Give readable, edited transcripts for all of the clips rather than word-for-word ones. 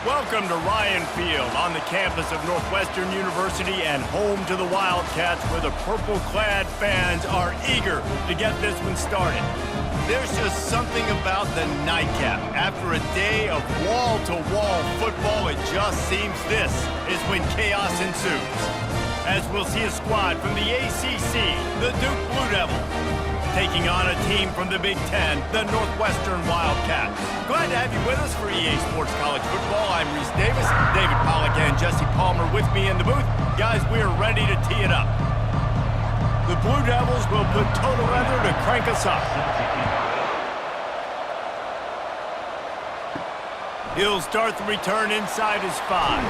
Welcome to Ryan Field on the campus of Northwestern University and home to the Wildcats, where the purple-clad fans are eager to get this one started. There's just something about the nightcap. After a day of wall-to-wall football, it just seems this is when chaos ensues. As we'll see a squad from the ACC, the Duke Blue Devils, taking on a team from the Big Ten, the Northwestern Wildcats. Glad to have you with us for EA Sports College Football. I'm Reese Davis, David Pollack and Jesse Palmer with me in the booth. Guys, we are ready to tee it up. The Blue Devils will put total leather to crank us up. He'll start the return inside his 5.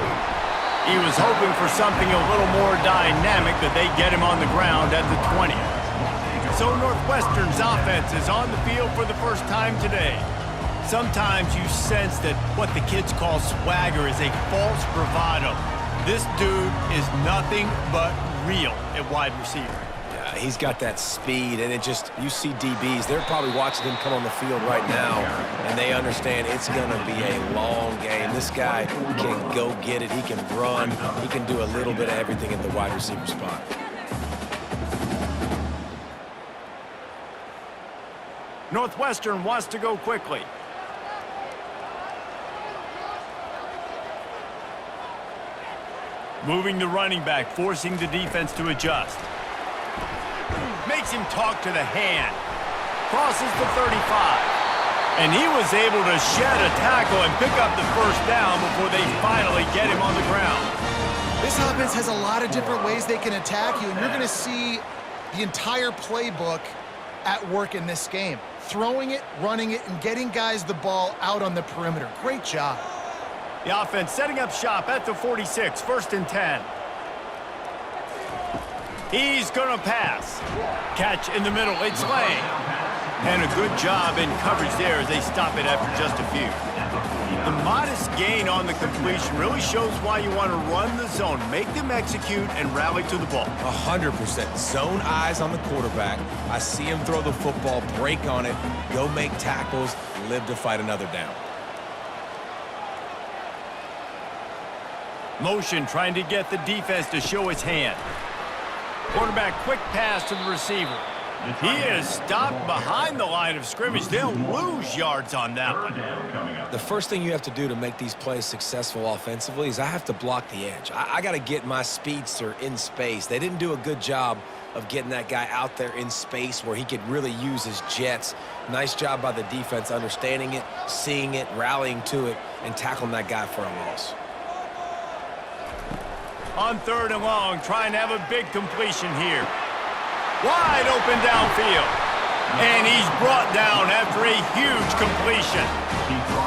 He was hoping for something a little more dynamic, but they get him on the ground at the 20. So Northwestern's offense is on the field for the first time today. Sometimes you sense that what the kids call swagger is a false bravado. This dude is nothing but real at wide receiver. Yeah, he's got that speed, and you see DBs, they're probably watching him come on the field right now, and they understand it's going to be a long game. This guy can go get it. He can run. He can do a little bit of everything at the wide receiver spot. Northwestern wants to go quickly. Moving the running back, forcing the defense to adjust. Makes him talk to the hand. Crosses the 35. And he was able to shed a tackle and pick up the first down before they finally get him on the ground. This offense has a lot of different ways they can attack you, and you're going to see the entire playbook at work in this game. Throwing it, running it, and getting guys the ball out on the perimeter. Great job. The offense setting up shop at the 46, 1st and 10. He's going to pass. Catch in the middle, it's Lang. And a good job in coverage there as they stop it after just a few. The modest gain on the completion really shows why you want to run the zone, make them execute, and rally to the ball. 100%. Zone eyes on the quarterback. I see him throw the football, break on it, go make tackles, live to fight another down. Motion trying to get the defense to show its hand. Quarterback quick pass to the receiver. He is stopped behind the line of scrimmage. They'll lose yards on that one. The first thing you have to do to make these plays successful offensively is I have to block the edge. I got to get my speedster in space. They didn't do a good job of getting that guy out there in space where he could really use his jets. Nice job by the defense understanding it, seeing it, rallying to it, and tackling that guy for a loss. On 3rd and long, trying to have a big completion here. Wide open downfield. And he's brought down after a huge completion.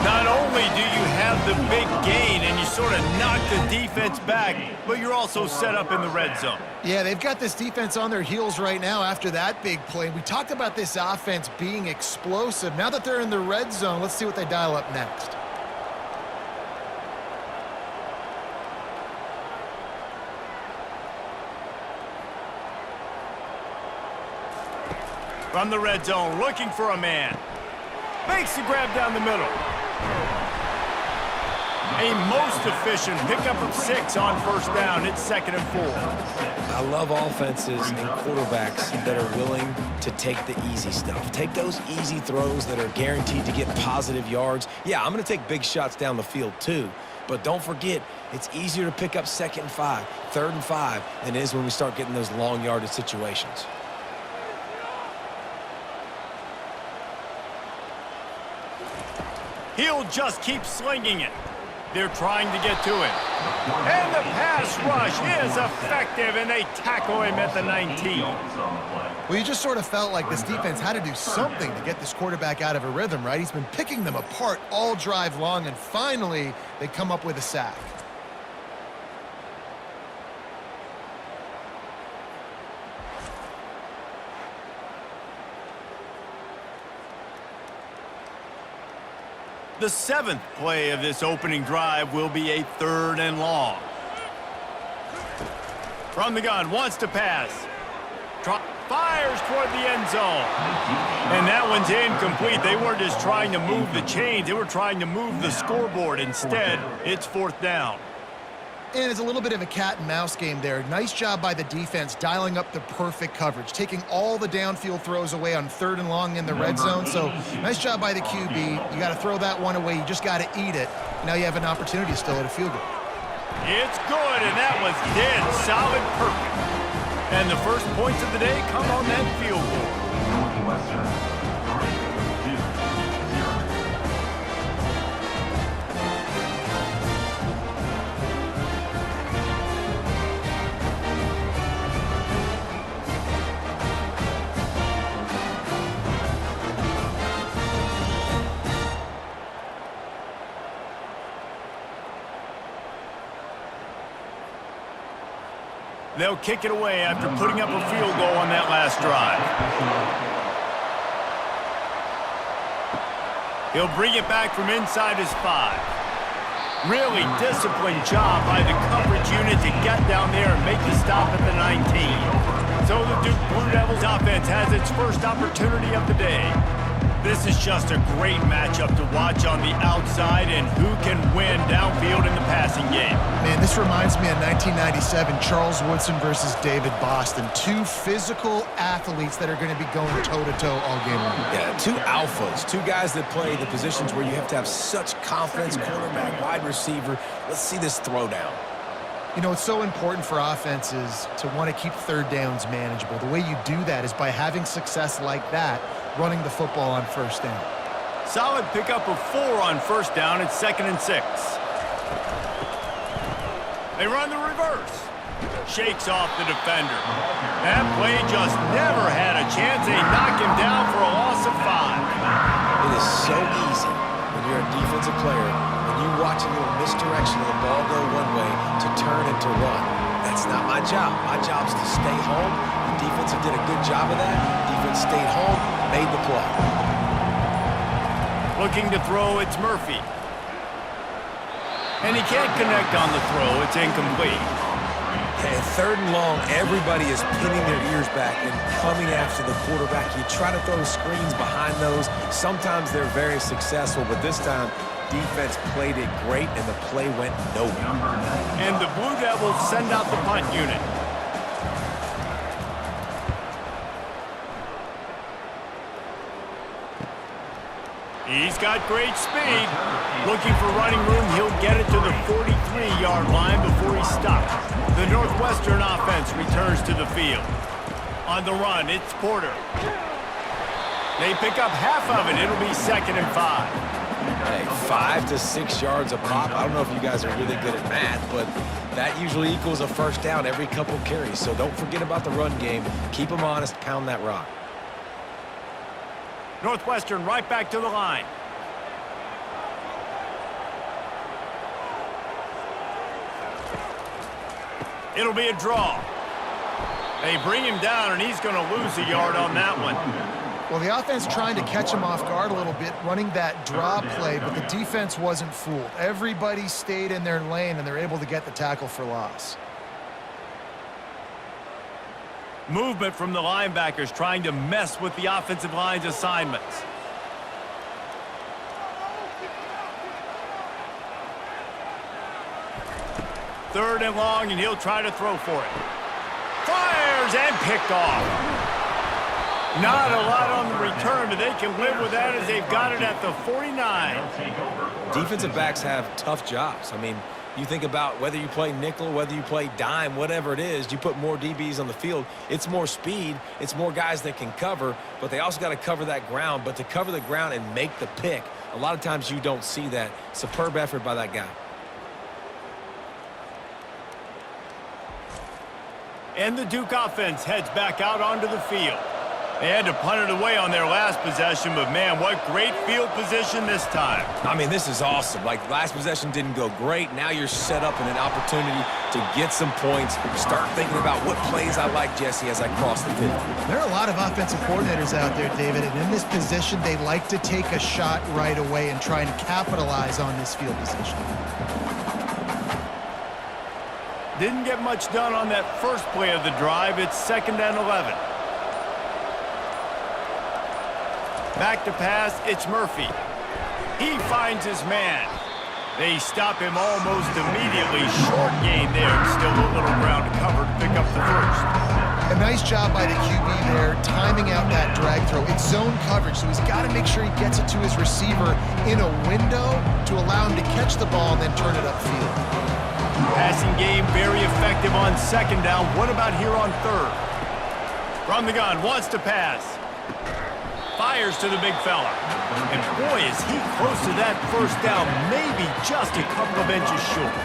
Not only do you have the big gain and you sort of knock the defense back, but you're also set up in the red zone. Yeah, they've got this defense on their heels right now after that big play. We talked about this offense being explosive. Now that they're in the red zone, let's see what they dial up next. From the red zone, looking for a man. Makes the grab down the middle. A most efficient pickup of 6 on 1st down. It's 2nd and 4. I love offenses and quarterbacks that are willing to take the easy stuff. Take those easy throws that are guaranteed to get positive yards. Yeah, I'm going to take big shots down the field too. But don't forget, it's easier to pick up 2nd and 5, 3rd and 5 than it is when we start getting those long yardage situations. He'll just keep slinging it. They're trying to get to him. And the pass rush is effective, and they tackle him at the 19. Well, you just sort of felt like this defense had to do something to get this quarterback out of a rhythm, right? He's been picking them apart all drive long, and finally they come up with a sack. The 7th play of this opening drive will be a 3rd and long. From the gun, wants to pass. fires toward the end zone. And that one's incomplete. They weren't just trying to move the chains. They were trying to move the scoreboard. Instead, it's fourth down. And it's a little bit of a cat and mouse game there. Nice job by the defense dialing up the perfect coverage, taking all the downfield throws away on 3rd and long in the red zone. So nice job by the QB. You got to throw that one away. You just got to eat it. Now you have an opportunity still at a field goal. It's good, and that was dead solid perfect. And the first points of the day come on that field goal. Northwestern. They'll kick it away after putting up a field goal on that last drive. He'll bring it back from inside his 5. Really disciplined job by the coverage unit to get down there and make the stop at the 19. So the Duke Blue Devils offense has its first opportunity of the day. This is just a great matchup to watch on the outside, and who can win downfield in the passing game. Man, this reminds me of 1997, Charles Woodson versus David Boston. Two physical athletes that are going to be going toe-to-toe all game long. Yeah, two alphas, two guys that play the positions where you have to have such confidence, quarterback, wide receiver. Let's see this throwdown. You know, it's so important for offenses to want to keep 3rd downs manageable. The way you do that is by having success like that, running the football on 1st down. Solid pickup of 4 on 1st down. It's 2nd and 6. They run the reverse. Shakes off the defender. That play just never had a chance. They knock him down for a loss of 5. It is so easy when you're a defensive player, when you watch a little misdirection of the ball go one way to turn and to run. That's not my job. My job is to stay home. The defense did a good job of that. Defense stayed home, made the play. Looking to throw, it's Murphy. And he can't connect on the throw. It's incomplete. And 3rd and long, everybody is pinning their ears back and coming after the quarterback. You try to throw screens behind those. Sometimes they're very successful, but this time, defense played it great, and the play went nowhere. And the Blue Devils send out the punt unit. He's got great speed. Looking for running room, he'll get it to the 43-yard line before he stops. The Northwestern offense returns to the field. On the run, it's Porter. They pick up half of it. It'll be 2nd and 5. Hey, 5 to 6 yards a pop. I don't know if you guys are really good at math, but that usually equals a 1st down every couple carries. So don't forget about the run game. Keep them honest, pound that rock. Northwestern right back to the line. It'll be a draw. They bring him down, and he's going to lose a yard on that one. Well, the offense trying to catch him off guard a little bit, running that draw play, but the defense wasn't fooled. Everybody stayed in their lane, and they're able to get the tackle for loss. Movement from the linebackers trying to mess with the offensive line's assignments. Third and long, and he'll try to throw for it. Fires and picked off. Not a lot on the return, but they can live with that as they've got it at the 49. Defensive backs have tough jobs. I mean, you think about whether you play nickel, whether you play dime, whatever it is, you put more DBs on the field. It's more speed. It's more guys that can cover, but they also got to cover that ground. But to cover the ground and make the pick, a lot of times you don't see that. Superb effort by that guy. And the Duke offense heads back out onto the field. They had to punt it away on their last possession, but man, what great field position this time. I mean, this is awesome. Like, last possession didn't go great. Now you're set up in an opportunity to get some points. Start thinking about what plays I like, Jesse, as I cross the field. There are a lot of offensive coordinators out there, David, and in this position, they like to take a shot right away and try and capitalize on this field position. Didn't get much done on that first play of the drive. It's 2nd and 11. Back to pass, it's Murphy. He finds his man. They stop him almost immediately. Short gain there, and still a little ground to cover to pick up the first. A nice job by the QB there, timing out that drag throw. It's zone coverage, so he's got to make sure he gets it to his receiver in a window to allow him to catch the ball and then turn it upfield. Passing game very effective on second down. What about here on third? From the gun, wants to pass. Fires to the big fella. And boy, is he close to that first down, maybe just a couple of inches short.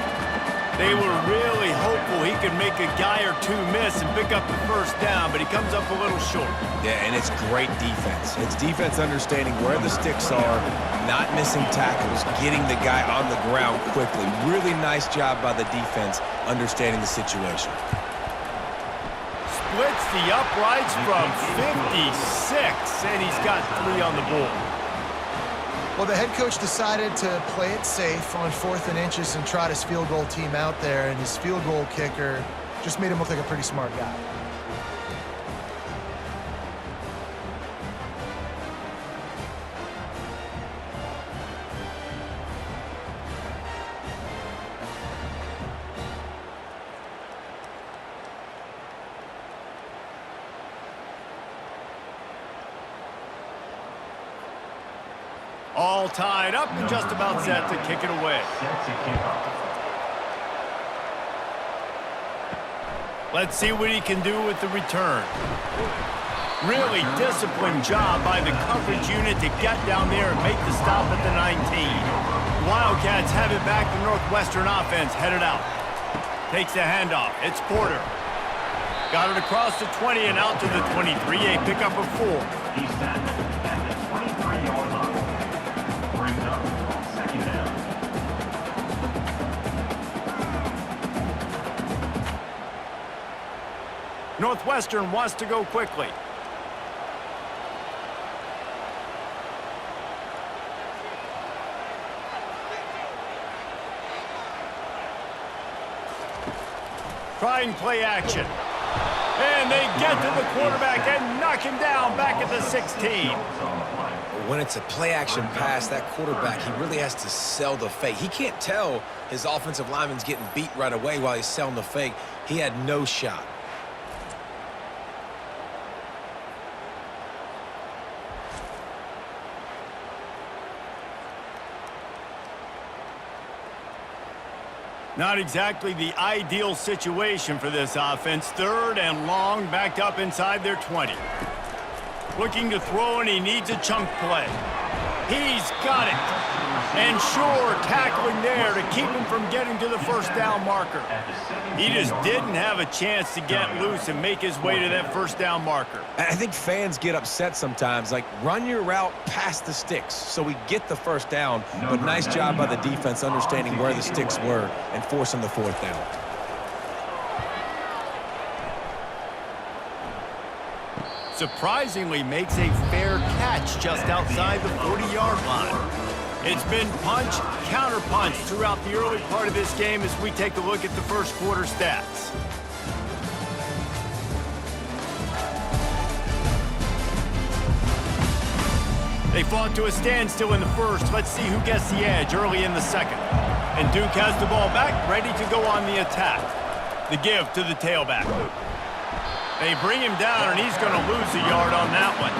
They were really hopeful he could make a guy or two miss and pick up the first down, but he comes up a little short. Yeah, and it's great defense. It's defense understanding where the sticks are, not missing tackles, getting the guy on the ground quickly. Really nice job by the defense understanding the situation. Splits the uprights from 56, and he's got 3 on the board. Well, the head coach decided to play it safe on 4th and inches and trot his field goal team out there, and his field goal kicker just made him look like a pretty smart guy. All tied up and just about set to kick it away. Let's see what he can do with the return. Really disciplined job by the coverage unit to get down there and make the stop at the 19. Wildcats have it back. The Northwestern offense headed out. Takes the handoff. It's Porter. Got it across the 20 and out to the 23. A pickup of 4. He's at the 23-yard line. Brings up second down. Northwestern wants to go quickly. Trying play action. And they get to the quarterback and knock him down back at the 16. When it's a play-action pass, that quarterback, he really has to sell the fake. He can't tell his offensive lineman's getting beat right away while he's selling the fake. He had no shot. Not exactly the ideal situation for this offense. 3rd and long, backed up inside their 20. Looking to throw, and he needs a chunk play. He's got it. And sure, tackling there to keep him from getting to the first down marker. He just didn't have a chance to get loose and make his way to that first down marker. I think fans get upset sometimes, like run your route past the sticks so we get the first down, but nice job by the defense understanding where the sticks were and forcing the 4th down. Surprisingly makes a fair catch just outside the 40-yard line. It's been punch, counter-punch throughout the early part of this game as we take a look at the first quarter stats. They fought to a standstill in the first. Let's see who gets the edge early in the second. And Duke has the ball back, ready to go on the attack. The give to the tailback. They bring him down, and he's going to lose a yard on that one.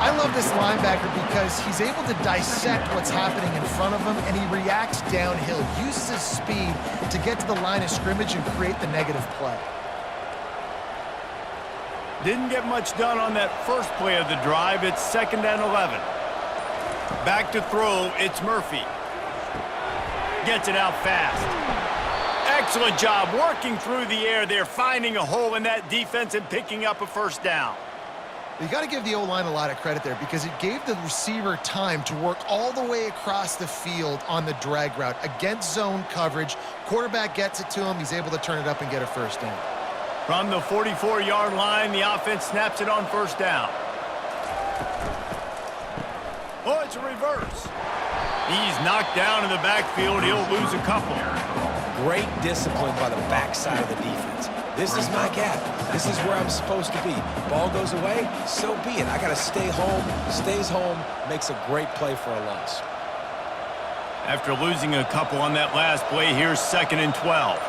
I love this linebacker because he's able to dissect what's happening in front of him, and he reacts downhill, uses his speed to get to the line of scrimmage and create the negative play. Didn't get much done on that first play of the drive. It's 2nd and 11. Back to throw, it's Murphy. Gets it out fast. Excellent job working through the air there, finding a hole in that defense and picking up a first down. You got to give the O-line a lot of credit there because it gave the receiver time to work all the way across the field on the drag route against zone coverage. Quarterback gets it to him. He's able to turn it up and get a first down. From the 44-yard line, the offense snaps it on first down. Oh, it's a reverse. He's knocked down in the backfield. He'll lose a couple. Great discipline by the backside of the defense. This is my gap. This is where I'm supposed to be. Ball goes away, so be it. I got to stay home, stays home, makes a great play for a loss. After losing a couple on that last play, here's 2nd and 12.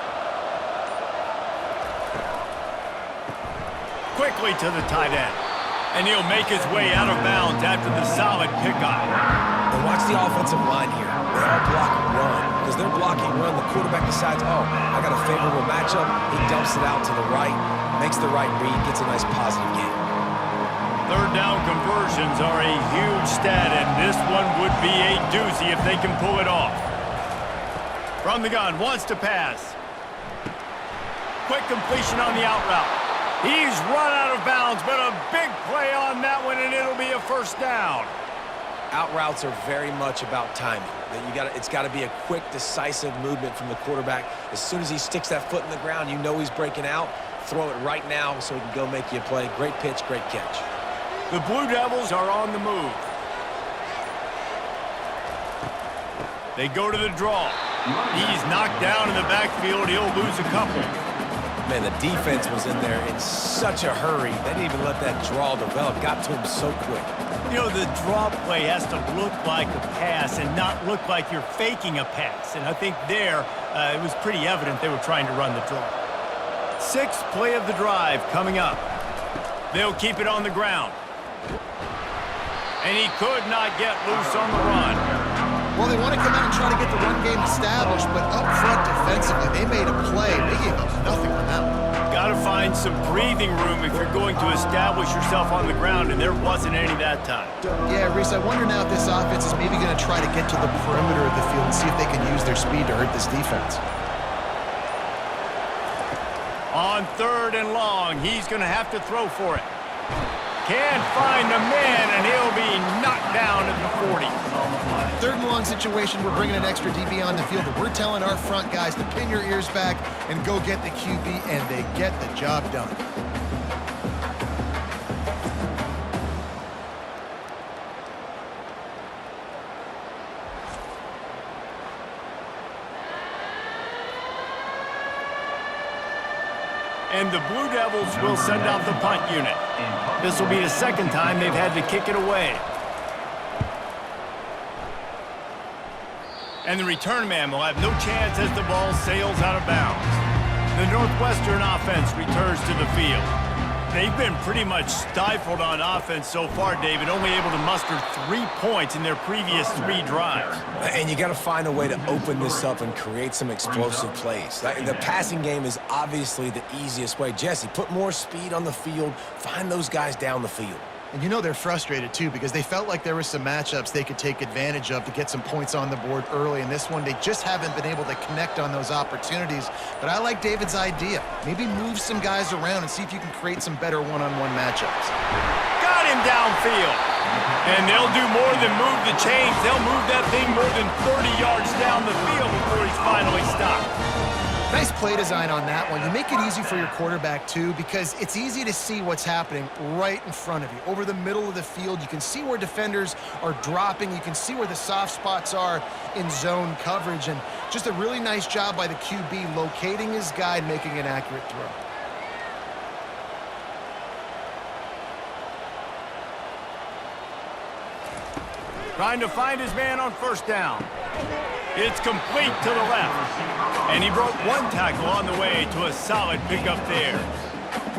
Quickly to the tight end. And he'll make his way out of bounds after the solid pickup. And watch the offensive line here. They all block and run. Because they're blocking run, the quarterback decides, oh, I got a favorable matchup. He dumps it out to the right, makes the right read, gets a nice positive gain. 3rd down conversions are a huge stat, and this one would be a doozy if they can pull it off. From the gun, wants to pass. Quick completion on the out route. He's run out of bounds, but a big play on that one, and it'll be a 1st down. Out routes are very much about timing. It's got to be a quick, decisive movement from the quarterback. As soon as he sticks that foot in the ground, you know he's breaking out. Throw it right now so he can go make you a play. Great pitch, great catch. The Blue Devils are on the move. They go to the draw. He's knocked down in the backfield. He'll lose a couple. Man, the defense was in there in such a hurry. They didn't even let that draw develop. Got to him so quick. You know, the draw play has to look like a pass and not look like you're faking a pass. And I think there, it was pretty evident they were trying to run the draw. 6th play of the drive coming up. They'll keep it on the ground. And he could not get loose on the run. Well, they want to come out and try to get the run game established, but up front defensively, they made a play. They gave up nothing on that one. Got to find some breathing room if you're going to establish yourself on the ground, and there wasn't any that time. Yeah, Reese, I wonder now if this offense is maybe going to try to get to the perimeter of the field and see if they can use their speed to hurt this defense. On 3rd and long, he's going to have to throw for it. Can't find the man, and he'll be knocked down at the 40. 3rd and long situation, we're bringing an extra DB on the field, but we're telling our front guys to pin your ears back and go get the QB, and they get the job done. And the Blue Devils will send out the punt unit. This will be the 2nd time they've had to kick it away. And the return man will have no chance as the ball sails out of bounds. The Northwestern offense returns to the field. They've been pretty much stifled on offense so far, David, only able to muster 3 points in their previous 3 drives. And you got to find a way to open this up and create some explosive plays. The passing game is obviously the easiest way. Jesse, put more speed on the field. Find those guys down the field. And you know they're frustrated, too, because they felt like there were some matchups they could take advantage of to get some points on the board early. In this one, they just haven't been able to connect on those opportunities. But I like David's idea. Maybe move some guys around and see if you can create some better one-on-one matchups. Got him downfield. And they'll do more than move the chains. They'll move that thing more than 30 yards down the field before he's finally stopped. Nice play design on that one. You make it easy for your quarterback, too, because it's easy to see what's happening right in front of you. Over the middle of the field, you can see where defenders are dropping. You can see where the soft spots are in zone coverage. And just a really nice job by the QB locating his guy and making an accurate throw. Trying to find his man on 1st down. It's complete to the left. And he broke 1 tackle on the way to a solid pickup there.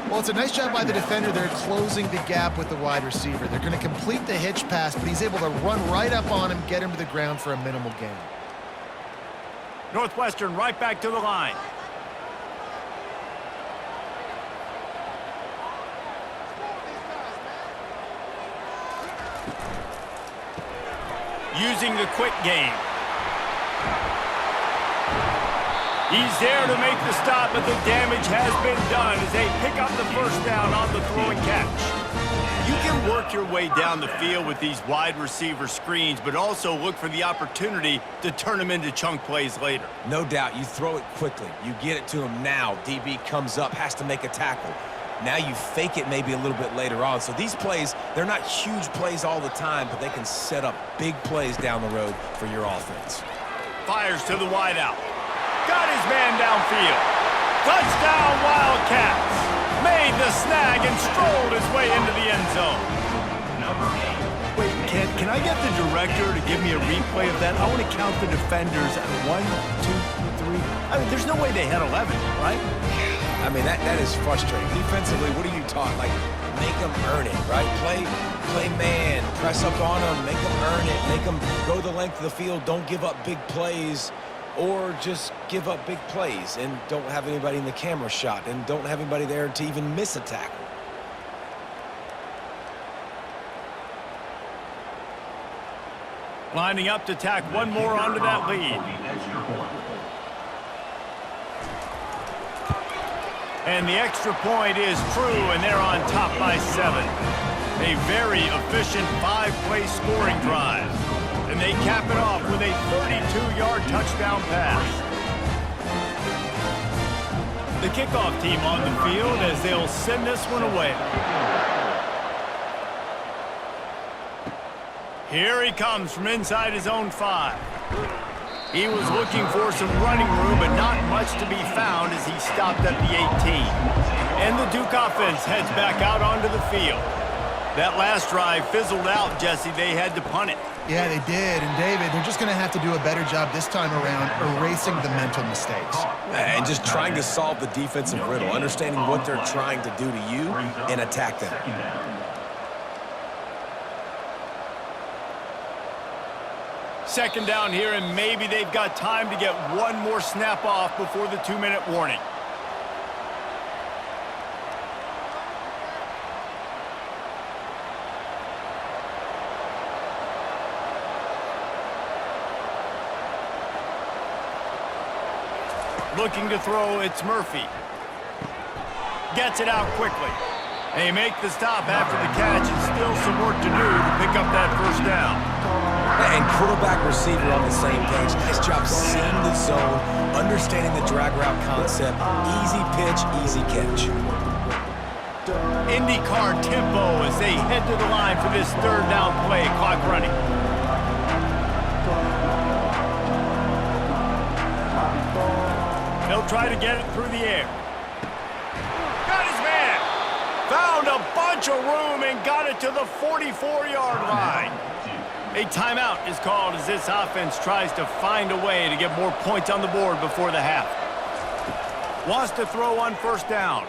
Well, it's a nice job by the defender. They're closing the gap with the wide receiver. They're going to complete the hitch pass, but he's able to run right up on him, get him to the ground for a minimal gain. Northwestern right back to the line. Using the quick game. He's there to make the stop, but the damage has been done as they pick up the 1st down on the throw and catch. You can work your way down the field with these wide receiver screens, but also look for the opportunity to turn them into chunk plays later. No doubt, you throw it quickly. You get it to him now. DB comes up, has to make a tackle. Now you fake it maybe a little bit later on. So these plays, they're not huge plays all the time, but they can set up big plays down the road for your offense. Fires to the wideout. Got his man downfield. Touchdown, Wildcats! Made the snag and strolled his way into the end zone. Wait, can I get the director to give me a replay of that? I want to count the defenders at 1, 2, 3. I mean, there's no way they had 11, right? I mean, that is frustrating. Defensively, what are you taught? Like, make them earn it, right? Play man, press up on them, make them earn it, make them go the length of the field, don't give up big plays, or just give up big plays and don't have anybody in the camera shot and don't have anybody there to even miss a tackle. Lining up to tack one more onto that lead. And the extra point is true, and they're on top by 7. A very efficient 5-play scoring drive. And they cap it off with a 32-yard touchdown pass. The kickoff team on the field as they'll send this one away. Here he comes from inside his own 5. He was looking for some running room, but not much to be found as he stopped at the 18. And the Duke offense heads back out onto the field. That last drive fizzled out, Jesse. They had to punt it. Yeah, they did. And, David, they're just going to have to do a better job this time around erasing the mental mistakes. And just trying to solve the defensive riddle, understanding what they're trying to do to you and attack them. Second down here, and maybe they've got time to get one more snap off before the 2-minute warning. Looking to throw, it's Murphy. Gets it out quickly. They make the stop after the catch, and still some work to do to pick up that first down. And quarterback receiver on the same page. Nice job seeing the zone, understanding the drag route concept. Easy pitch, easy catch. IndyCar tempo as they head to the line for this third down play. Clock running. They'll try to get it through the air. Got his man. Found a bunch of room and got it to the 44-yard line. A timeout is called as this offense tries to find a way to get more points on the board before the half. Wants to throw on first down.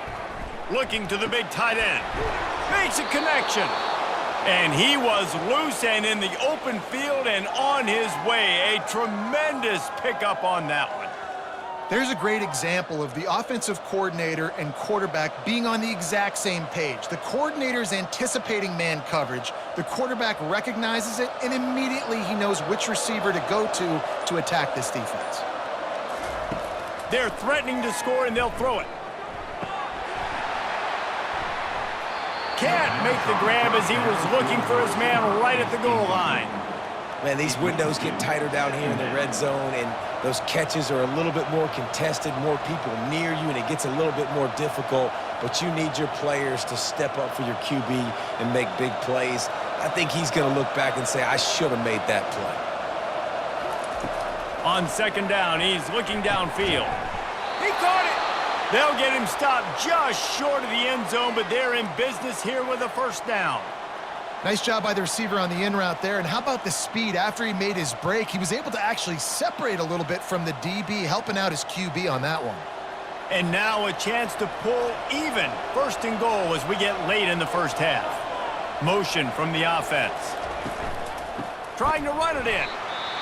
Looking to the big tight end. Makes a connection. And he was loose and in the open field and on his way. A tremendous pickup on that one. There's a great example of the offensive coordinator and quarterback being on the exact same page. The coordinator's anticipating man coverage. The quarterback recognizes it, and immediately he knows which receiver to go to attack this defense. They're threatening to score, and they'll throw it. Can't make the grab as he was looking for his man right at the goal line. Man, these windows get tighter down here in the red zone, and those catches are a little bit more contested, more people near you, and it gets a little bit more difficult. But you need your players to step up for your QB and make big plays. I think he's going to look back and say, I should have made that play. On second down, he's looking downfield. He caught it. They'll get him stopped just short of the end zone, but they're in business here with a first down. Nice job by the receiver on the in route there. And how about the speed? After he made his break, he was able to actually separate a little bit from the DB, helping out his QB on that one. And now a chance to pull even. First and goal as we get late in the first half. Motion from the offense. Trying to run it in.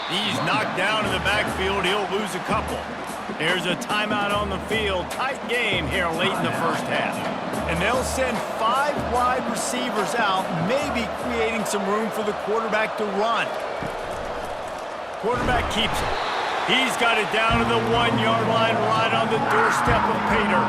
He's knocked down in the backfield. He'll lose a couple. There's a timeout on the field. Tight game here late in the first half. And they'll send 5 wide receivers out, maybe creating some room for the quarterback to run. Quarterback keeps it. He's got it down to the 1-yard line right on the doorstep of Pater.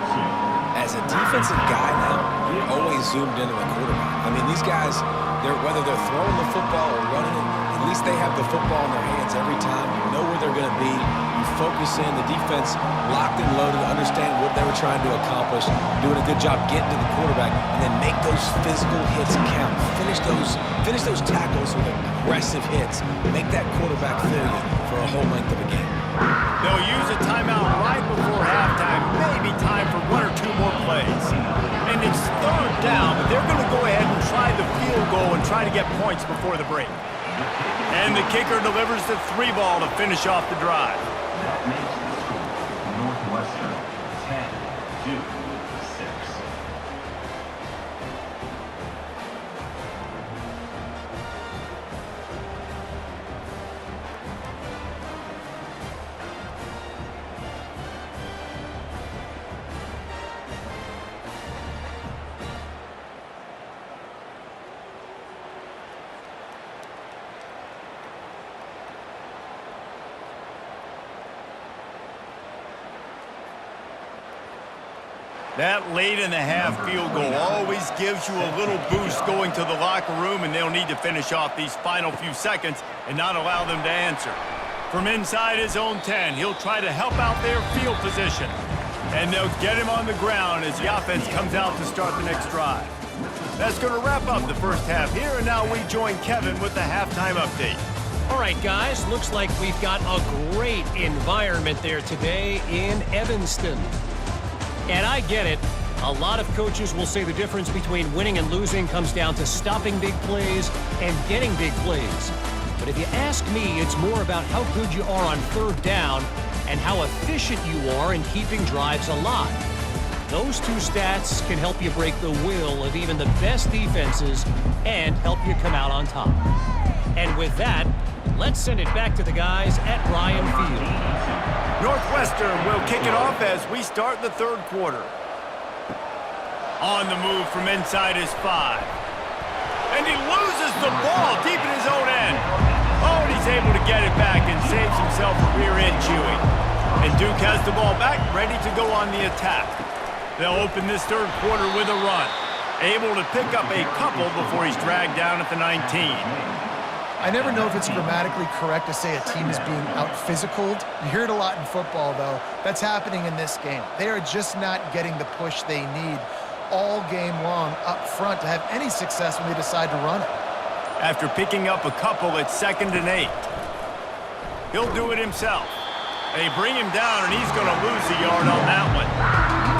As a defensive guy now, you're always zoomed into the quarterback. I mean, these guys, whether they're throwing the football or running it, at least they have the football in their hands every time. You know where they're going to be. You focus in. The defense locked and loaded, understand what they were trying to accomplish, doing a good job getting to the quarterback, and then make those physical hits count. Finish those tackles with aggressive hits. Make that quarterback feel you for a whole length of a game. They'll use a timeout right before halftime, maybe time for 1 or 2 more plays. And it's third down, but they're going to go ahead and try the field goal and try to get points before the break. And the kicker delivers the 3 ball to finish off the drive. That makes the score Northwestern 10-6. That late in the half field goal always gives you a little boost going to the locker room, and they'll need to finish off these final few seconds and not allow them to answer. From inside his own 10, he'll try to help out their field position. And they'll get him on the ground as the offense comes out to start the next drive. That's going to wrap up the first half here, and now we join Kevin with the halftime update. All right, guys, looks like we've got a great environment there today in Evanston. And I get it. A lot of coaches will say the difference between winning and losing comes down to stopping big plays and getting big plays. But if you ask me, it's more about how good you are on third down and how efficient you are in keeping drives alive. Those 2 stats can help you break the will of even the best defenses and help you come out on top. And with that, let's send it back to the guys at Ryan Field. Northwestern will kick it off as we start the third quarter. On the move from inside his 5. And he loses the ball deep in his own end. Oh, and he's able to get it back and saves himself a rear end chewing. And Duke has the ball back, ready to go on the attack. They'll open this third quarter with a run. Able to pick up a couple before he's dragged down at the 19. I never know if it's grammatically correct to say a team is being out-physicaled. You hear it a lot in football, though. That's happening in this game. They are just not getting the push they need all game long up front to have any success when they decide to run it. After picking up a couple, it's 2nd and 8. He'll do it himself. They bring him down, and he's going to lose a yard on that one.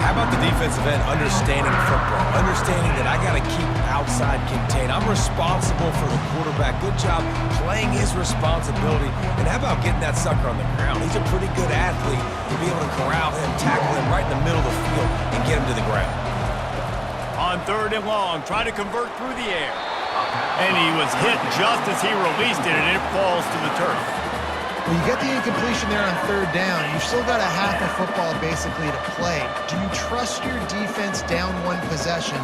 How about the defensive end understanding football, understanding that I got to keep outside contained. I'm responsible for the quarterback. Good job playing his responsibility. And how about getting that sucker on the ground? He's a pretty good athlete to be able to corral him, tackle him right in the middle of the field, and get him to the ground. On 3rd and long, try to convert through the air. And he was hit just as he released it, and it falls to the turf. Well, you get the incompletion there on 3rd down. You've still got a half of football basically to play. Do you trust your defense down 1 possession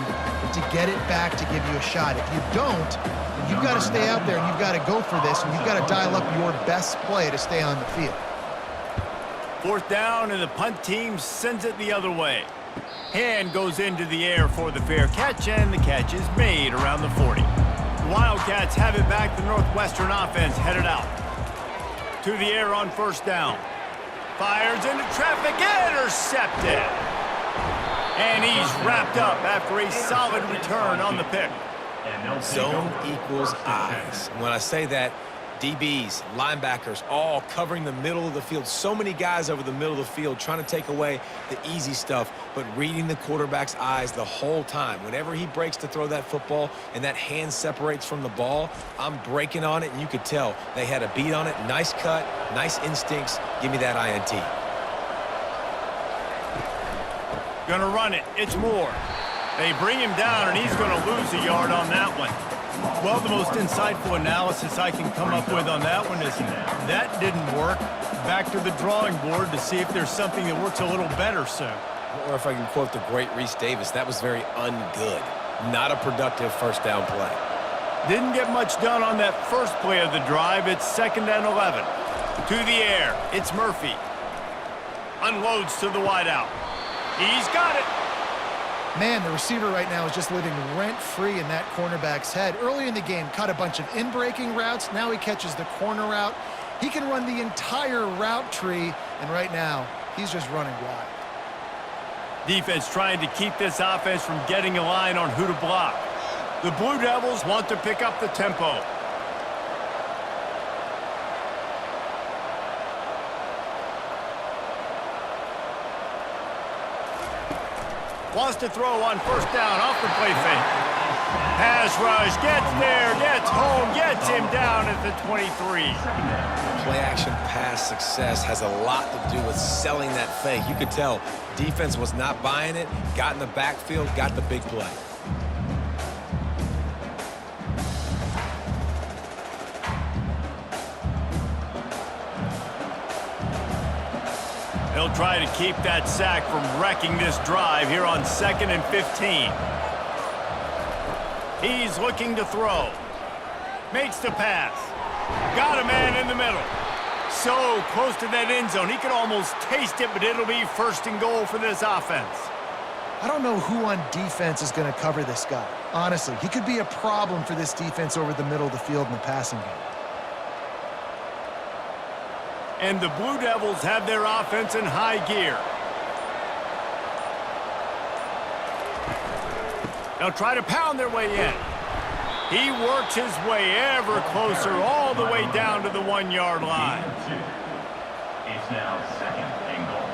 to get it back to give you a shot? If you don't, you've got to stay out there and you've got to go for this, and you've got to dial up your best play to stay on the field. 4th down, and the punt team sends it the other way. Hand goes into the air for the fair catch, and the catch is made around the 40. The Wildcats have it back. The Northwestern offense headed out. To the air on 1st down. Fires into traffic, intercepted. And he's wrapped up after a solid return on the pick. Zone equals eyes. When I say that, DBs, linebackers, all covering the middle of the field. So many guys over the middle of the field trying to take away the easy stuff, but reading the quarterback's eyes the whole time. Whenever he breaks to throw that football and that hand separates from the ball, I'm breaking on it, and you could tell they had a beat on it. Nice cut, nice instincts. Give me that INT. Gonna run it. It's Moore. They bring him down, and he's going to lose a yard on that one. Well, the most insightful analysis I can come up with on that one is that didn't work. Back to the drawing board to see if there's something that works a little better soon. Or if I can quote the great Reese Davis, that was very ungood. Not a productive 1st down play. Didn't get much done on that first play of the drive. It's 2nd and 11. To the air. It's Murphy. Unloads to the wideout. He's got it. Man, the receiver right now is just living rent-free in that cornerback's head. Early in the game, caught a bunch of in-breaking routes. Now he catches the corner route. He can run the entire route tree, and right now, he's just running wild. Defense trying to keep this offense from getting a line on who to block. The Blue Devils want to pick up the tempo. Wants to throw on first down off the play fake. Pass rush, gets there, gets home, gets him down at the 23. Play action pass success has a lot to do with selling that fake. You could tell defense was not buying it, got in the backfield, got the big play. He'll try to keep that sack from wrecking this drive here on 2nd and 15. He's looking to throw. Makes the pass. Got a man in the middle. So close to that end zone. He could almost taste it, but it'll be 1st and goal for this offense. I don't know who on defense is going to cover this guy. Honestly, he could be a problem for this defense over the middle of the field in the passing game. And the Blue Devils have their offense in high gear. They'll try to pound their way in. He works his way ever closer all the way down to the 1-yard line. It's now 2nd and goal.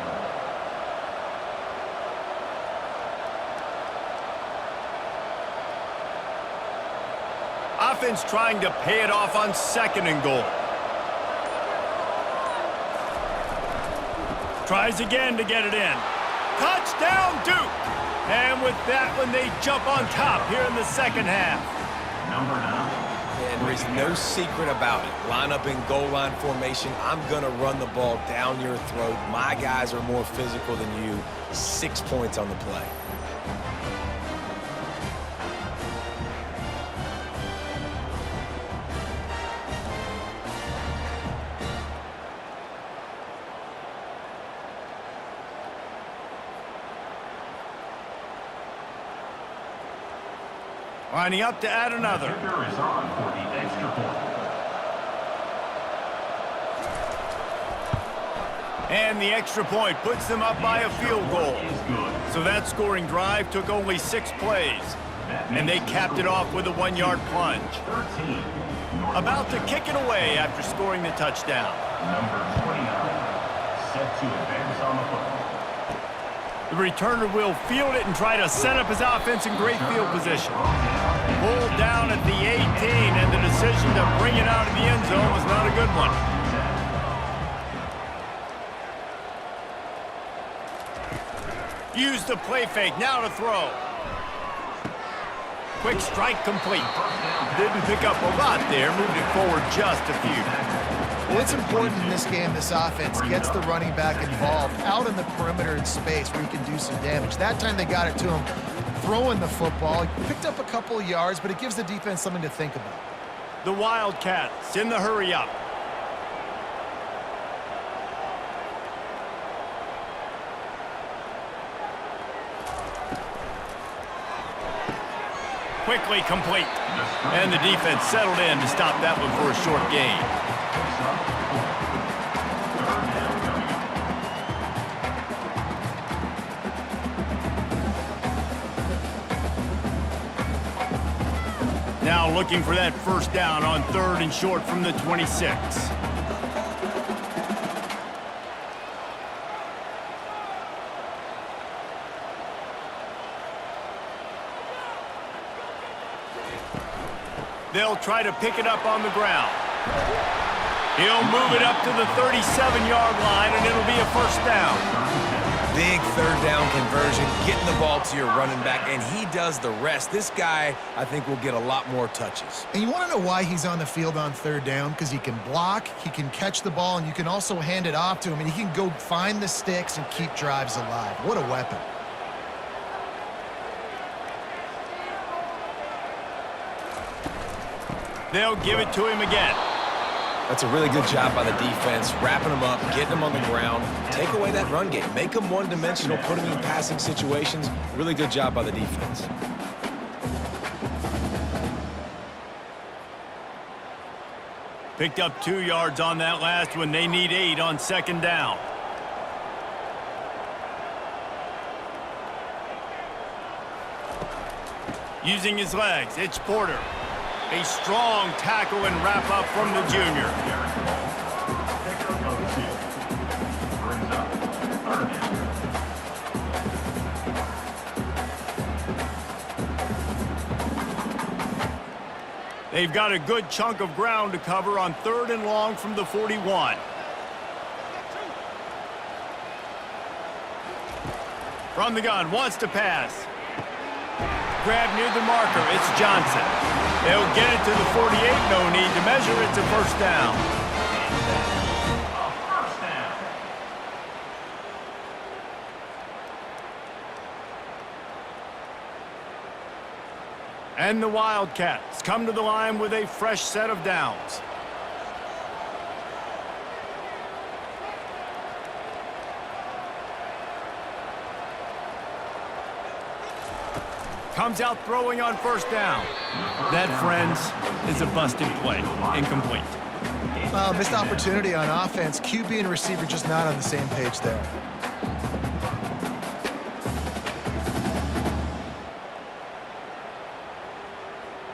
Offense trying to pay it off on 2nd and goal. Tries again to get it in. Touchdown, Duke! And with that one, they jump on top here in the 2nd half. Number 9. And there's no secret about it. Line up in goal line formation. I'm going to run the ball down your throat. My guys are more physical than you. 6 points on the play. Lining up to add another. The kicker is on for the extra point. And the extra point puts them up by a field goal. So that scoring drive took only 6 plays. And they capped it off with a 1-yard plunge. 13. About to kick it away after scoring the touchdown. Number 29. Set to advance on the football. The returner will field it and try to set up his offense in great field position. Pulled down at the 18, and the decision to bring it out of the end zone was not a good one. Use the play fake, now to throw. Quick strike complete. Didn't pick up a lot there, moved it forward just a few. Well, it's important in this game, this offense gets the running back involved out in the perimeter in space where he can do some damage. That time they got it to him throwing the football. He picked up a couple of yards, but it gives the defense something to think about. The Wildcats in the hurry up. Quickly complete. And the defense settled in to stop that one for a short gain. Now looking for that first down on 3rd and short from the 26. They'll try to pick it up on the ground. He'll move it up to the 37-yard line, and it'll be a first down. Big 3rd down conversion, getting the ball to your running back, and he does the rest. This guy, I think, will get a lot more touches. And you want to know why he's on the field on 3rd down? Because he can block, he can catch the ball, and you can also hand it off to him, and he can go find the sticks and keep drives alive. What a weapon. They'll give it to him again. That's a really good job by the defense, wrapping them up, getting them on the ground. Take away that run game. Make them one-dimensional, put them in passing situations. Really good job by the defense. Picked up 2 yards on that last one. They need 8 on 2nd down. Using his legs, it's Porter. A strong tackle and wrap up from the junior. They've got a good chunk of ground to cover on 3rd and long from the 41. From the gun, wants to pass. Grab near the marker, it's Johnson. They'll get it to the 48, no need to measure, it's a first down. And the Wildcats come to the line with a fresh set of downs. Comes out throwing on first down. That, friends, is a busted play. Incomplete. Missed opportunity on offense. QB and receiver just not on the same page there.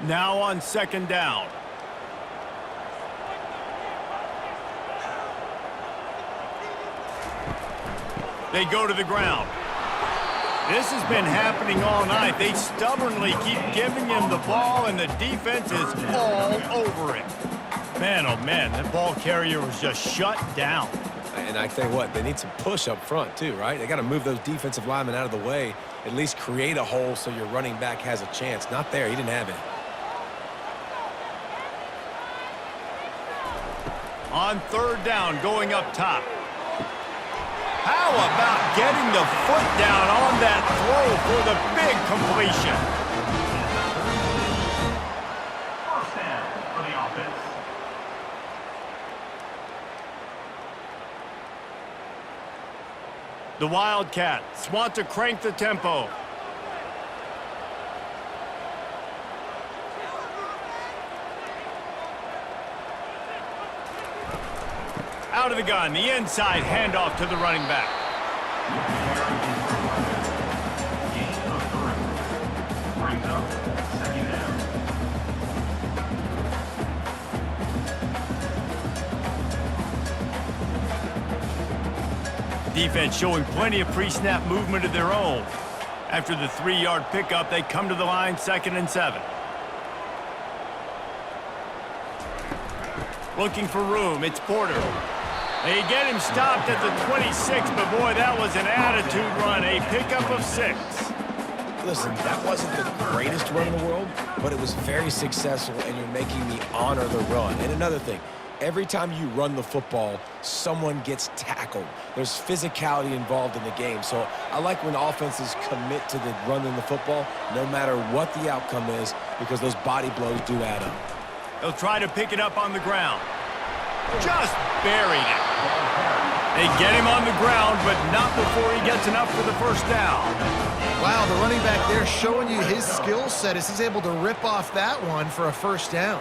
Now on 2nd down. They go to the ground. This has been happening all night. They stubbornly keep giving him the ball, and the defense is all over it. Man, oh man, that ball carrier was just shut down. And I tell you what, they need some push up front too, right? They got to move those defensive linemen out of the way, at least create a hole so your running back has a chance. Not there, he didn't have it. On 3rd down, going up top. How about getting the foot down on that throw for the big completion? First down for the offense. The Wildcats want to crank the tempo. Out of the gun, the inside handoff to the running back. Gain of 3. Brings up 2nd down. Defense showing plenty of pre-snap movement of their own. After the 3-yard pickup, they come to the line 2nd and 7. Looking for room, it's Porter. They get him stopped at the 26, but boy, that was an attitude run, a pickup of 6. Listen, that wasn't the greatest run in the world, but it was very successful, and you're making me honor the run. And another thing, every time you run the football, someone gets tackled. There's physicality involved in the game. So I like when offenses commit to the running the football, no matter what the outcome is, because those body blows do add up. They'll try to pick it up on the ground. Just buried it. They get him on the ground, but not before he gets enough for the first down. Wow, the running back there showing you his skill set as he's able to rip off that one for a first down.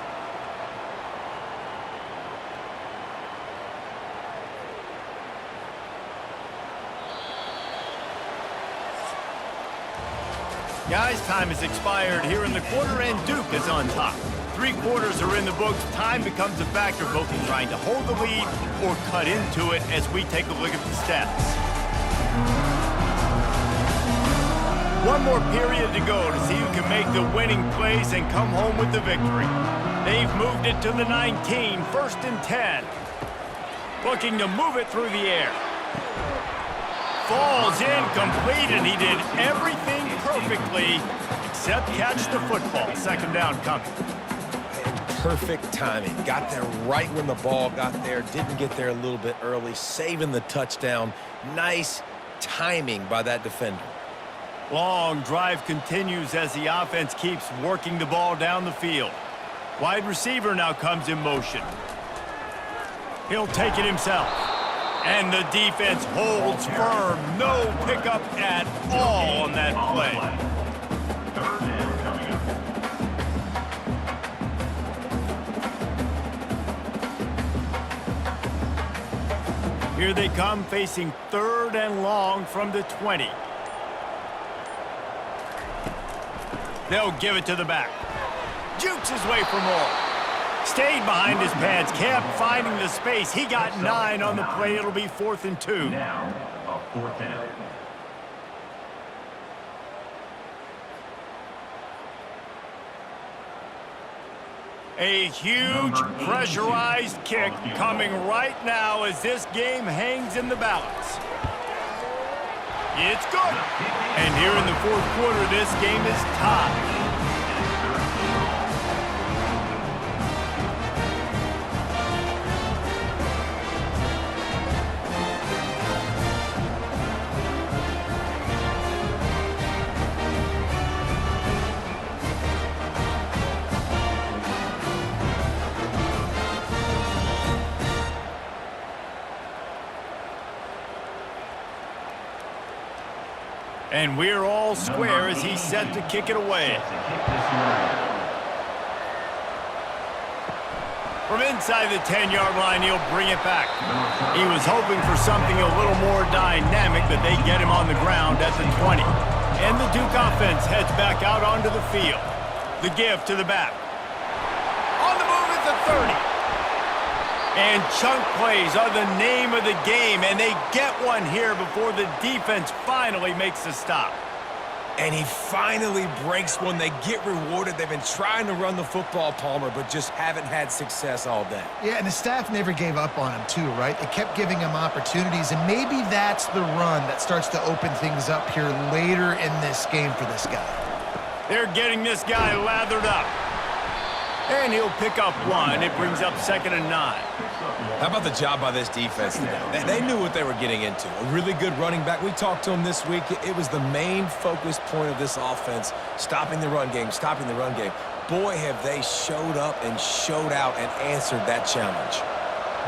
Guys, time has expired here in the quarter, and Duke is on top. 3 quarters are in the books. Time becomes a factor both in trying to hold the lead or cut into it as we take a look at the stats. One more period to go to see who can make the winning plays and come home with the victory. They've moved it to the 19, 1st and 10. Looking to move it through the air. Falls incomplete, and he did everything perfectly except catch the football. 2nd down coming. Perfect timing. Got there right when the ball got there. Didn't get there a little bit early. Saving the touchdown. Nice timing by that defender. Long drive continues as the offense keeps working the ball down the field. Wide receiver now comes in motion. He'll take it himself. And the defense holds firm. No pickup at all on that play. 3rd down coming up. Here they come, facing 3rd and long from the 20. They'll give it to the back. Jukes his way for more. Stayed behind his pads, kept finding the space. He got 9 on the play. It'll be 4th and 2. Now, a 4th down. A huge pressurized kick coming right now as this game hangs in the balance. It's good. And here in the fourth quarter, this game is tied. And we're all square as he's set to kick it away. From inside the 10-yard line, he'll bring it back. He was hoping for something a little more dynamic, but they get him on the ground at the 20. And the Duke offense heads back out onto the field. The give to the back. On the move at the 30. And chunk plays are the name of the game, and they get one here before the defense finally makes the stop. And he finally breaks one. They get rewarded. They've been trying to run the football, Palmer, but just haven't had success all day. Yeah, and the staff never gave up on him too, right? They kept giving him opportunities, and maybe that's the run that starts to open things up here later in this game for this guy. They're getting this guy lathered up. And he'll pick up one. It brings up 2nd and 9. How about the job by this defense today? They knew what they were getting into. A really good running back. We talked to him this week. It was the main focus point of this offense, stopping the run game, stopping the run game. Boy, have they showed up and showed out and answered that challenge.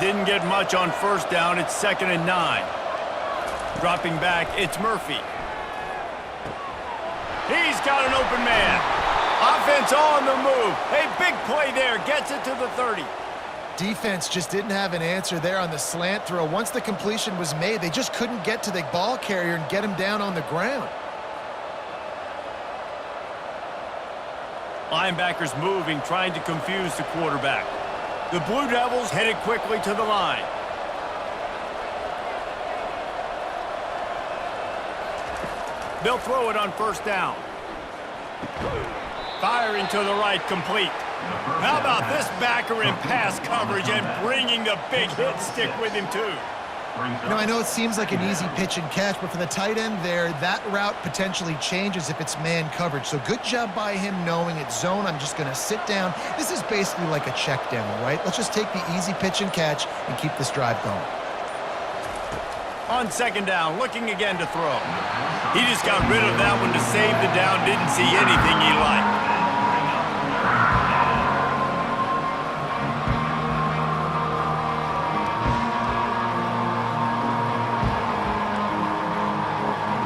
Didn't get much on first down. It's 2nd and 9. Dropping back, it's Murphy. He's got an open man. Offense on the move. A big play there. Gets it to the 30. Defense just didn't have an answer there on the slant throw. Once the completion was made, they just couldn't get to the ball carrier and get him down on the ground. Linebackers moving, trying to confuse the quarterback. The Blue Devils headed quickly to the line. They'll throw it on first down. Firing to the right, complete. How about this backer in pass coverage and bringing the big hit stick with him, too? You know, I know it seems like an easy pitch and catch, but for the tight end there, that route potentially changes if it's man coverage. So good job by him knowing it's zone. I'm just going to sit down. This is basically like a check down, right? Let's just take the easy pitch and catch and keep this drive going. On 2nd down, looking again to throw. He just got rid of that one to save the down. Didn't see anything he liked.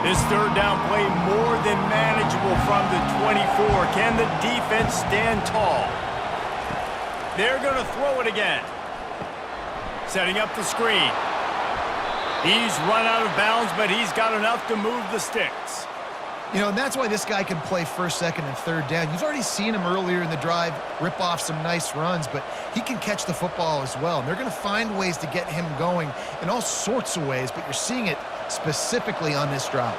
This 3rd down play more than manageable from the 24. Can the defense stand tall? They're going to throw it again. Setting up the screen. He's run out of bounds, but he's got enough to move the sticks. You know, and that's why this guy can play 1st, 2nd, and 3rd down. You've already seen him earlier in the drive rip off some nice runs, but he can catch the football as well. And they're going to find ways to get him going in all sorts of ways, but you're seeing it specifically on this drive.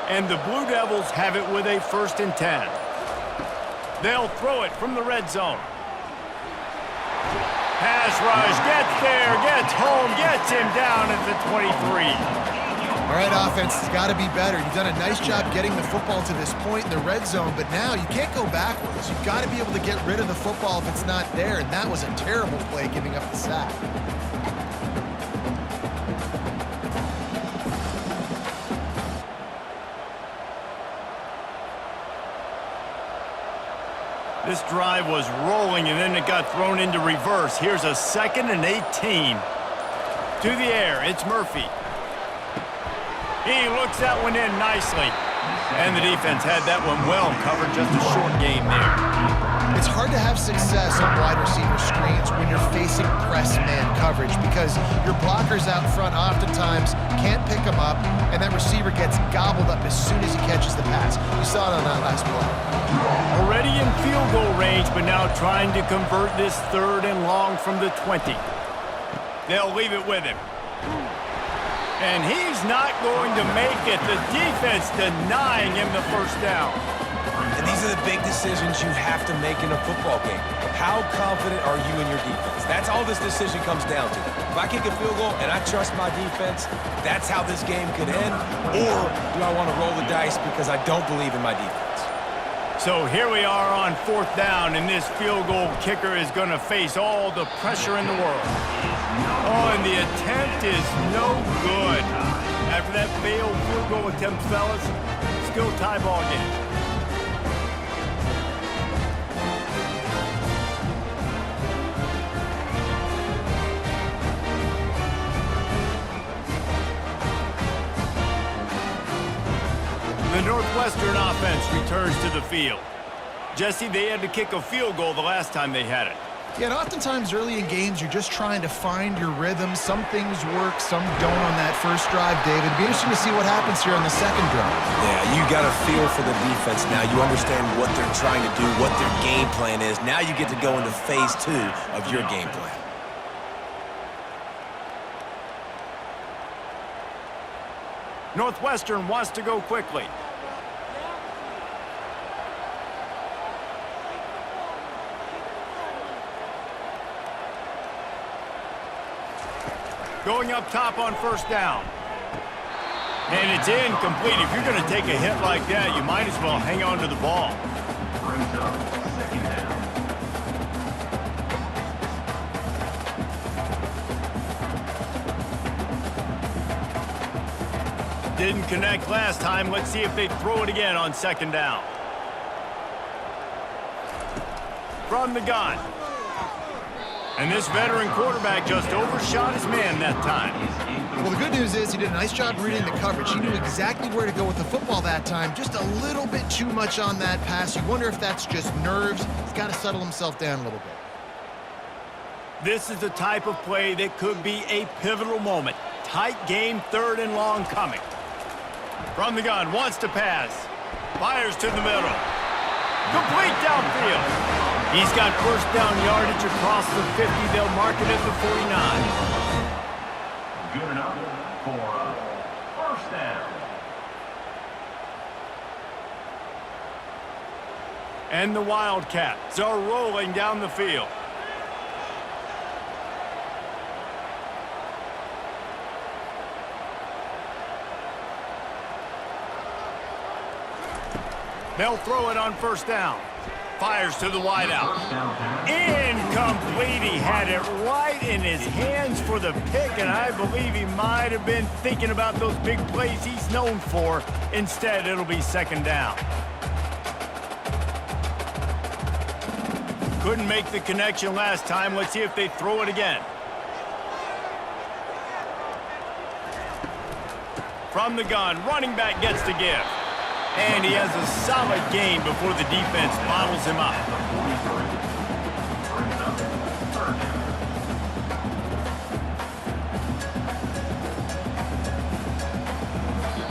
And the Blue Devils have it with a 1st and 10. They'll throw it from the red zone. Pass rush, gets there, gets home, gets him down at the 23. All right, offense has got to be better. You've done a nice job getting the football to this point in the red zone, but now you can't go backwards. You've got to be able to get rid of the football if it's not there, and that was a terrible play giving up the sack. This drive was rolling, and then it got thrown into reverse. Here's a 2nd and 18. To the air, it's Murphy. He looks that one in nicely. And the defense had that one well covered, just a short game there. It's hard to have success on wide receiver screens when you're facing press man coverage because your blockers out front oftentimes can't pick them up, and that receiver gets gobbled up as soon as he catches the pass. You saw it on that last play. Already in field goal range, but now trying to convert this 3rd and long from the 20. They'll leave it with him. And he's not going to make it. The defense denying him the 1st down. And These are the big decisions you have to make in a football game. How confident are you in your defense? That's all this decision comes down to. If I kick a field goal and I trust my defense, that's how this game could end. Or do I want to roll the dice because I don't believe in my defense? So here we are on 4th down, and this field goal kicker is going to face all the pressure in the world. Oh, and the attempt is no good. After that failed field goal attempt, fellas, still tie ball game. The Northwestern offense returns to the field. Jesse, they had to kick a field goal the last time they had it. Yeah, and oftentimes early in games, you're just trying to find your rhythm. Some things work, some don't on that first drive, David. It'd be interesting to see what happens here on the second drive. Yeah, you got a feel for the defense now. You understand what they're trying to do, what their game plan is. Now you get to go into phase 2 of your game plan. Northwestern wants to go quickly. Going up top on 1st down. And it's incomplete. If you're going to take a hit like that, you might as well hang on to the ball. Brings up 2nd down. Didn't connect last time. Let's see if they throw it again on 2nd down. From the gun. And this veteran quarterback just overshot his man that time. Well, the good news is he did a nice job reading the coverage. He knew exactly where to go with the football that time. Just a little bit too much on that pass. You wonder if that's just nerves. He's got to settle himself down a little bit. This is the type of play that could be a pivotal moment. Tight game, 3rd and long coming. From the gun, wants to pass. Fires to the middle. Complete downfield. He's got 1st down yardage across the 50. They'll mark it at the 49. Good enough for 1st down. And the Wildcats are rolling down the field. They'll throw it on 1st down. Fires to the wideout. Incomplete. He had it right in his hands for the pick, and I believe he might have been thinking about those big plays he's known for. Instead, it'll be 2nd down. Couldn't make the connection last time. Let's see if they throw it again. From the gun, running back gets the give. And he has a solid gain before the defense bottles him up.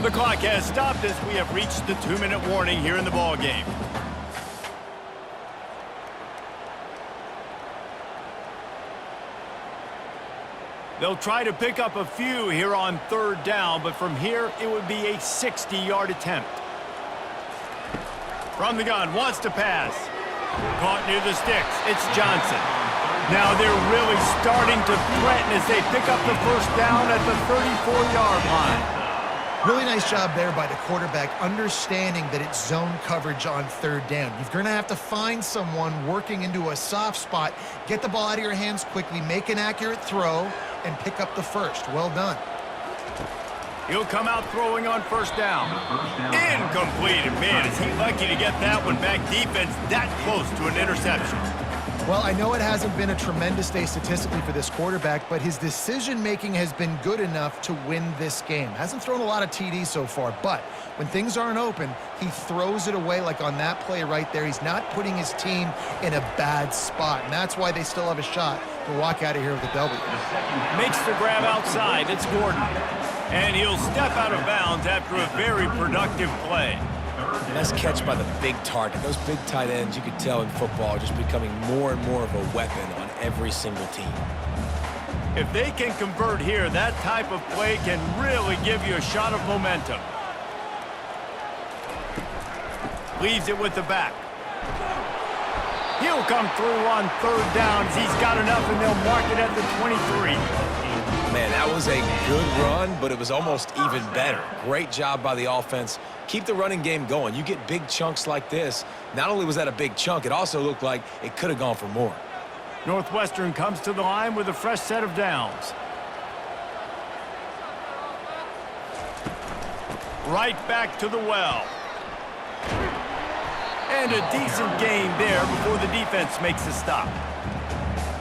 The clock has stopped as we have reached the 2-minute warning here in the ball game. They'll try to pick up a few here on 3rd down, but from here it would be a 60-yard attempt. From the gun, wants to pass. Caught near the sticks. It's Johnson. Now they're really starting to threaten as they pick up the 1st down at the 34-yard line. Really nice job there by the quarterback, understanding that it's zone coverage on 3rd down. You're going to have to find someone working into a soft spot, get the ball out of your hands quickly, make an accurate throw, and pick up the 1st. Well done. He'll come out throwing on 1st down. Incomplete. And man, is he lucky to get that one back. Defense that close to an interception. Well, I know it hasn't been a tremendous day statistically for this quarterback, but his decision-making has been good enough to win this game. Hasn't thrown a lot of TDs so far, but when things aren't open, he throws it away like on that play right there. He's not putting his team in a bad spot, and that's why they still have a shot to walk out of here with a W. Makes the grab outside. It's Gordon. And he'll step out of bounds after a very productive play. Nice catch by the big target. Those big tight ends, you could tell in football, are just becoming more and more of a weapon on every single team. If they can convert here, that type of play can really give you a shot of momentum. Leaves it with the back. He'll come through on third down as he's got enough, and they'll mark it at the 23. Man, that was a good run, but it was almost even better. Great job by the offense. Keep the running game going. You get big chunks like this. Not only was that a big chunk, it also looked like it could have gone for more. Northwestern comes to the line with a fresh set of downs. Right back to the well. And a decent gain there before the defense makes a stop.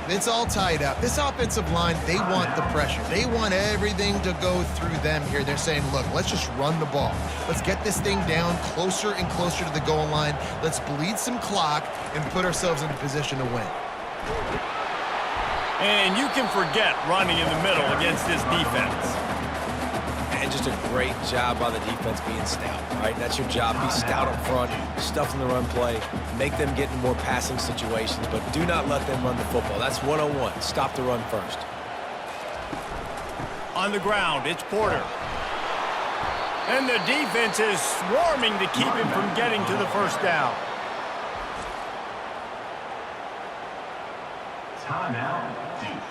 It's all tied up. This offensive line, they want the pressure. They want everything to go through them here. They're saying, look, let's just run the ball. Let's get this thing down closer and closer to the goal line. Let's bleed some clock and put ourselves in a position to win. And you can forget running in the middle against this defense. And just a great job by the defense being stout, right? That's your job. Be stout up front, stuff in the run play, make them get in more passing situations, but do not let them run the football. That's 101. Stop the run first. On the ground, it's Porter. And the defense is swarming to keep him from getting to the first down. Timeout.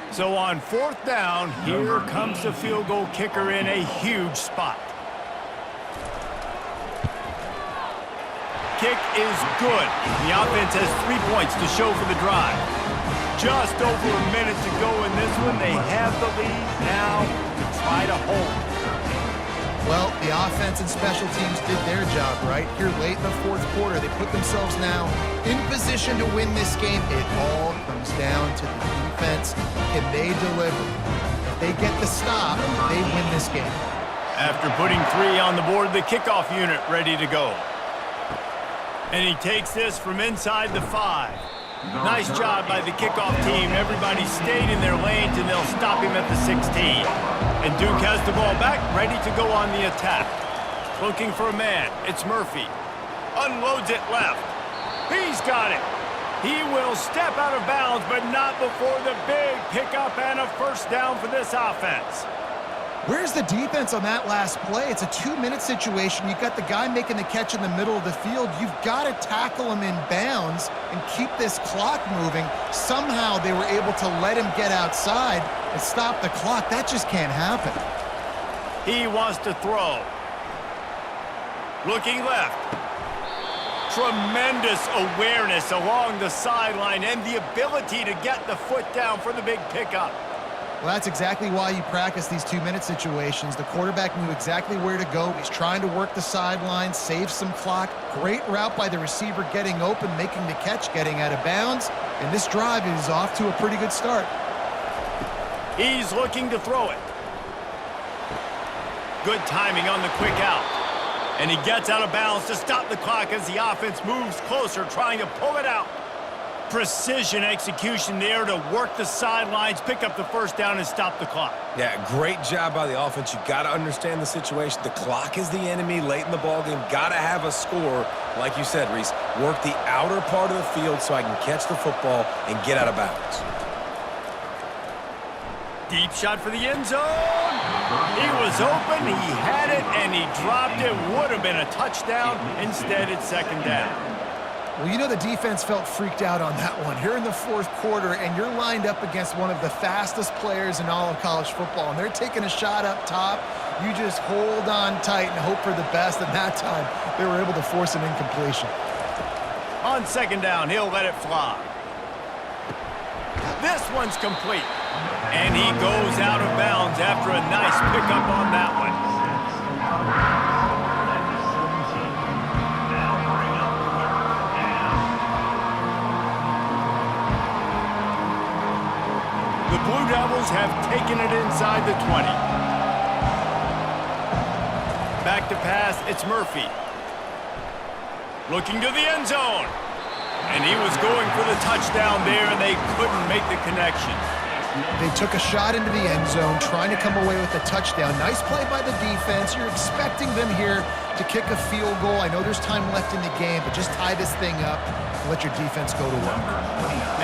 So on fourth down, here comes the field goal kicker in a huge spot. Kick is good. The offense has 3 points to show for the drive. Just over a minute to go in this one. They have the lead now to try to hold. Well, the offense and special teams did their job, right? Here late in the fourth quarter, they put themselves now in position to win this game. It all comes down to the defense. Can they deliver? If they get the stop, they win this game. After putting 3 on the board, the kickoff unit ready to go. And he takes this from inside the 5. Nice job by the kickoff team. Everybody stayed in their lanes, and they'll stop him at the 16. And Duke has the ball back, ready to go on the attack. Looking for a man. It's Murphy. Unloads it left. He's got it. He will step out of bounds, but not before the big pickup and a first down for this offense. Where's the defense on that last play? It's a 2-minute situation. You've got the guy making the catch in the middle of the field. You've got to tackle him in bounds and keep this clock moving. Somehow they were able to let him get outside and stop the clock. That just can't happen. He wants to throw. Looking left. Tremendous awareness along the sideline and the ability to get the foot down for the big pickup. Well, that's exactly why you practice these 2-minute situations. The quarterback knew exactly where to go. He's trying to work the sideline, save some clock. Great route by the receiver getting open, making the catch, getting out of bounds. And this drive is off to a pretty good start. He's looking to throw it. Good timing on the quick out. And he gets out of bounds to stop the clock as the offense moves closer, trying to pull it out. Precision execution there to work the sidelines, pick up the first down, and stop the clock. Yeah, great job by the offense. You got to understand the situation. The clock is the enemy late in the ballgame. Got to have a score. Like you said, Reese, work the outer part of the field so I can catch the football and get out of bounds. Deep shot for the end zone. He was open, he had it, and he dropped it. Would have been a touchdown. Instead, it's second down. Well, you know the defense felt freaked out on that one. Here in the fourth quarter, and you're lined up against one of the fastest players in all of college football, and they're taking a shot up top. You just hold on tight and hope for the best, and that time they were able to force an incompletion. On second down, he'll let it fly. This one's complete. And he goes out of bounds after a nice pickup on that one. The Blue Devils have taken it inside the 20. Back to pass, it's Murphy. Looking to the end zone. And he was going for the touchdown there, and they couldn't make the connection. They took a shot into the end zone, trying to come away with a touchdown. Nice play by the defense. You're expecting them here to kick a field goal. I know there's time left in the game, but just tie this thing up and let your defense go to work.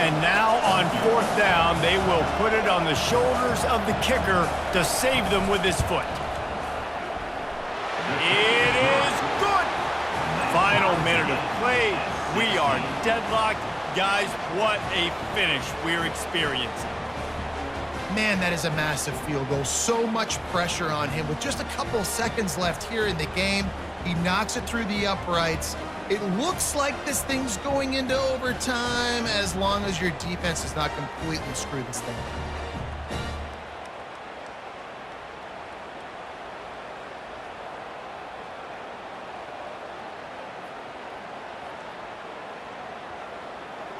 And now on fourth down, they will put it on the shoulders of the kicker to save them with his foot. It is good. Final minute of play. We are deadlocked. Guys, what a finish we're experiencing. Man, that is a massive field goal. So much pressure on him. With just a couple seconds left here in the game, he knocks it through the uprights. It looks like this thing's going into overtime as long as your defense does not completely screw this thing up.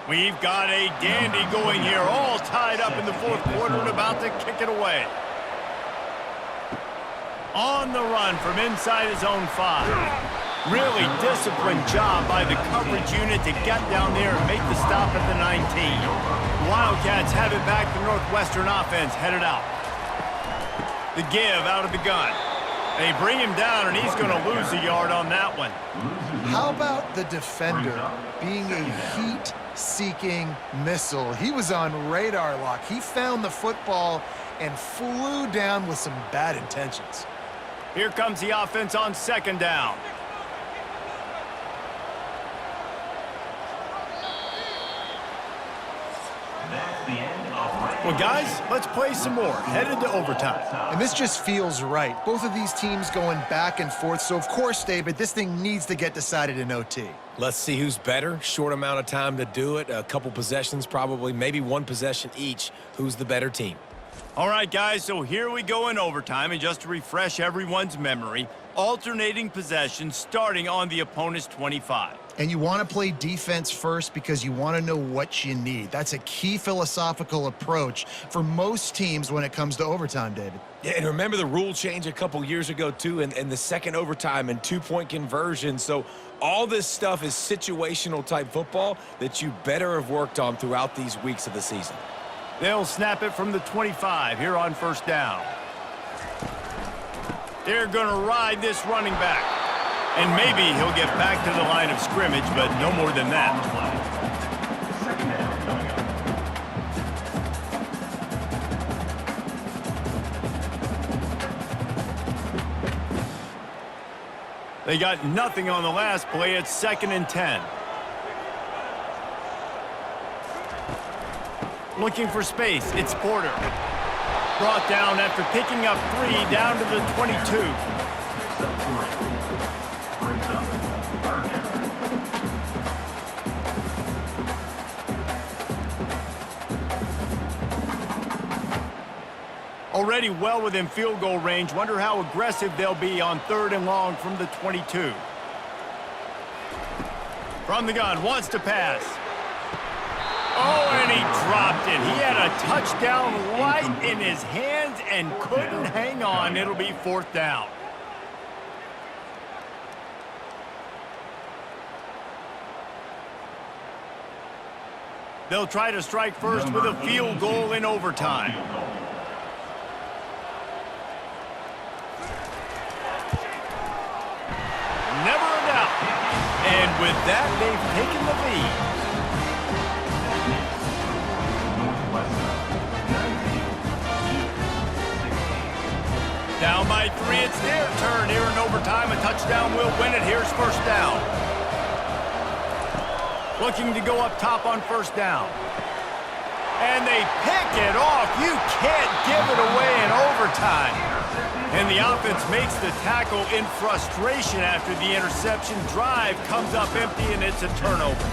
We've got a dandy going here, all tied up in the fourth quarter and about to kick it away. On the run from inside his own 5. Really disciplined job by the coverage unit to get down there and make the stop at the 19. The Wildcats have it back. The Northwestern offense headed out. The give out of the gun. They bring him down, and he's going to lose a yard on that one. How about the defender being a heat-seeking missile? He was on radar lock. He found the football and flew down with some bad intentions. Here comes the offense on second down. Well, guys, let's play some more. Headed to overtime. And this just feels right. Both of these teams going back and forth. So, of course, David, this thing needs to get decided in OT. Let's see who's better. Short amount of time to do it. A couple possessions probably, maybe one possession each. Who's the better team? All right, guys, so here we go in overtime. And just to refresh everyone's memory, alternating possessions starting on the opponent's 25. And you want to play defense first because you want to know what you need. That's a key philosophical approach for most teams when it comes to overtime, David. Yeah, and remember the rule change a couple years ago, too, and the second overtime and two-point conversion. So all this stuff is situational-type football that you better have worked on throughout these weeks of the season. They'll snap it from the 25 here on first down. They're going to ride this running back. And maybe he'll get back to the line of scrimmage, but no more than that. They got nothing on the last play. It's 2nd and 10. Looking for space. It's Porter. Brought down after picking up 3 down to the 22. Already well within field goal range. Wonder how aggressive they'll be on 3rd and long from the 22. From the gun, wants to pass. Oh, and he dropped it. He had a touchdown right in his hands and couldn't hang on. It'll be 4th down. They'll try to strike first with a field goal in overtime. Never a doubt. And with that, they've taken the lead. Down by 3, it's their turn here in overtime. A touchdown will win it. Here's first down. Looking to go up top on first down. And they pick it off. You can't give it away in overtime. And the offense makes the tackle in frustration after the interception. Drive comes up empty, and it's a turnover.